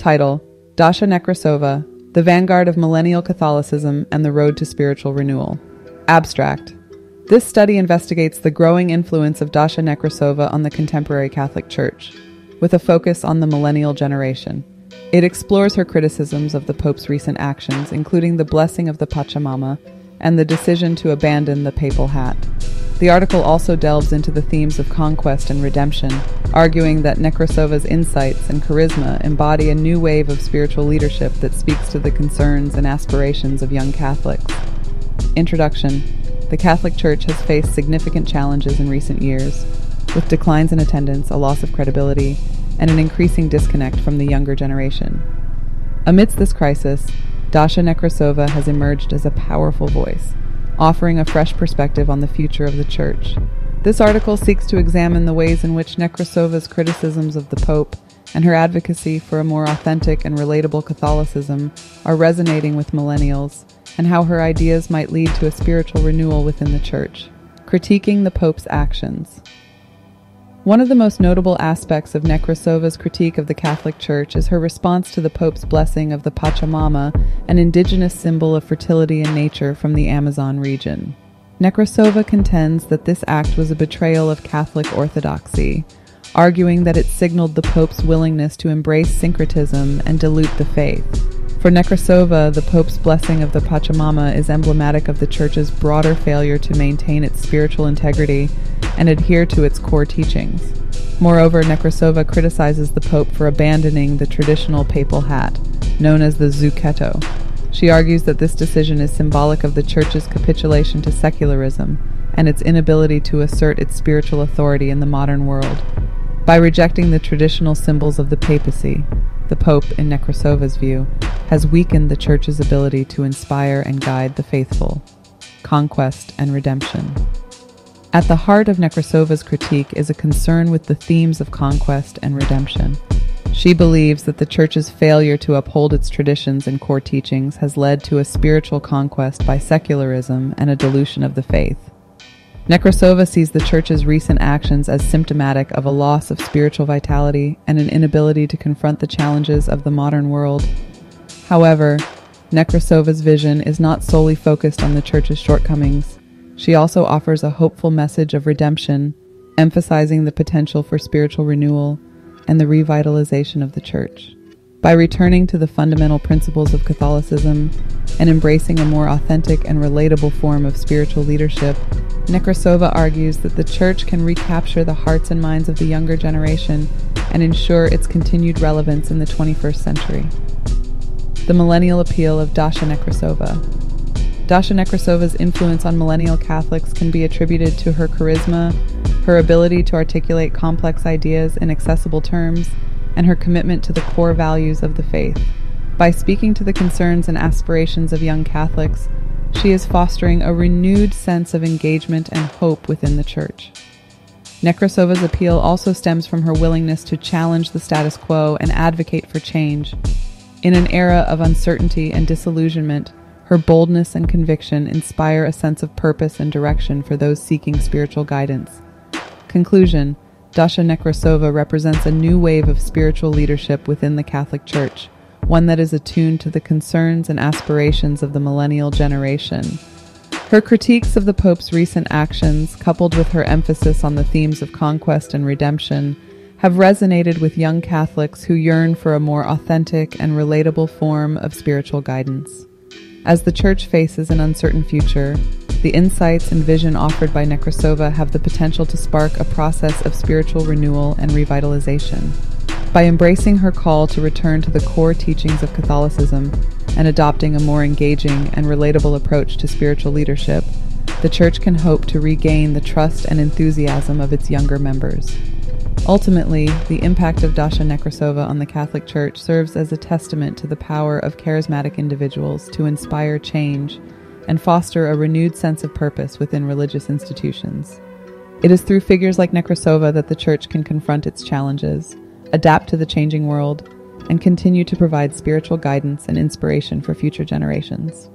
Title: Dasha Nekrasova, The Vanguard of Millennial Catholicism and the Road to Spiritual Renewal. Abstract: This study investigates the growing influence of Dasha Nekrasova on the contemporary Catholic Church, with a focus on the millennial generation. It explores her criticisms of the Pope's recent actions, including the blessing of the pachamama and the decision to abandon the papal hat. The article also delves into the themes of conquest and redemption, arguing that Nekrasova's insights and charisma embody a new wave of spiritual leadership that speaks to the concerns and aspirations of young Catholics. Introduction: The Catholic Church has faced significant challenges in recent years, with declines in attendance, a loss of credibility, and an increasing disconnect from the younger generation. Amidst this crisis, Dasha Nekrasova has emerged as a powerful voice, offering a fresh perspective on the future of the Church. This article seeks to examine the ways in which Nekrasova's criticisms of the Pope and her advocacy for a more authentic and relatable Catholicism are resonating with millennials, and how her ideas might lead to a spiritual renewal within the Church. Critiquing the Pope's actions. One of the most notable aspects of Nekrasova's critique of the Catholic Church is her response to the Pope's blessing of the pachamama, an indigenous symbol of fertility and nature from the Amazon region. Nekrasova contends that this act was a betrayal of Catholic orthodoxy, arguing that it signaled the Pope's willingness to embrace syncretism and dilute the faith. For Nekrasova, the Pope's blessing of the pachamama is emblematic of the Church's broader failure to maintain its spiritual integrity and adhere to its core teachings. Moreover, Nekrasova criticizes the Pope for abandoning the traditional papal hat, known as the zucchetto. She argues that this decision is symbolic of the Church's capitulation to secularism and its inability to assert its spiritual authority in the modern world. By rejecting the traditional symbols of the papacy, the Pope, in Nekrasova's view, has weakened the Church's ability to inspire and guide the faithful. Conquest and redemption. At the heart of Nekrasova's critique is a concern with the themes of conquest and redemption. She believes that the Church's failure to uphold its traditions and core teachings has led to a spiritual conquest by secularism and a dilution of the faith. Nekrasova sees the Church's recent actions as symptomatic of a loss of spiritual vitality and an inability to confront the challenges of the modern world. However, Nekrasova's vision is not solely focused on the Church's shortcomings. She also offers a hopeful message of redemption, emphasizing the potential for spiritual renewal and the revitalization of the Church. By returning to the fundamental principles of Catholicism and embracing a more authentic and relatable form of spiritual leadership, Nekrasova argues that the Church can recapture the hearts and minds of the younger generation and ensure its continued relevance in the 21st century. The millennial appeal of Dasha Nekrasova. Dasha Nekrasova's influence on millennial Catholics can be attributed to her charisma, her ability to articulate complex ideas in accessible terms, and her commitment to the core values of the faith. By speaking to the concerns and aspirations of young Catholics, she is fostering a renewed sense of engagement and hope within the Church. Nekrasova's appeal also stems from her willingness to challenge the status quo and advocate for change. In an era of uncertainty and disillusionment, her boldness and conviction inspire a sense of purpose and direction for those seeking spiritual guidance. Conclusion: Dasha Nekrasova represents a new wave of spiritual leadership within the Catholic Church, one that is attuned to the concerns and aspirations of the millennial generation. Her critiques of the Pope's recent actions, coupled with her emphasis on the themes of conquest and redemption, have resonated with young Catholics who yearn for a more authentic and relatable form of spiritual guidance. As the Church faces an uncertain future, the insights and vision offered by Nekrasova have the potential to spark a process of spiritual renewal and revitalization. By embracing her call to return to the core teachings of Catholicism and adopting a more engaging and relatable approach to spiritual leadership, the Church can hope to regain the trust and enthusiasm of its younger members. Ultimately, the impact of Dasha Nekrasova on the Catholic Church serves as a testament to the power of charismatic individuals to inspire change and foster a renewed sense of purpose within religious institutions. It is through figures like Nekrasova that the Church can confront its challenges, adapt to the changing world, and continue to provide spiritual guidance and inspiration for future generations.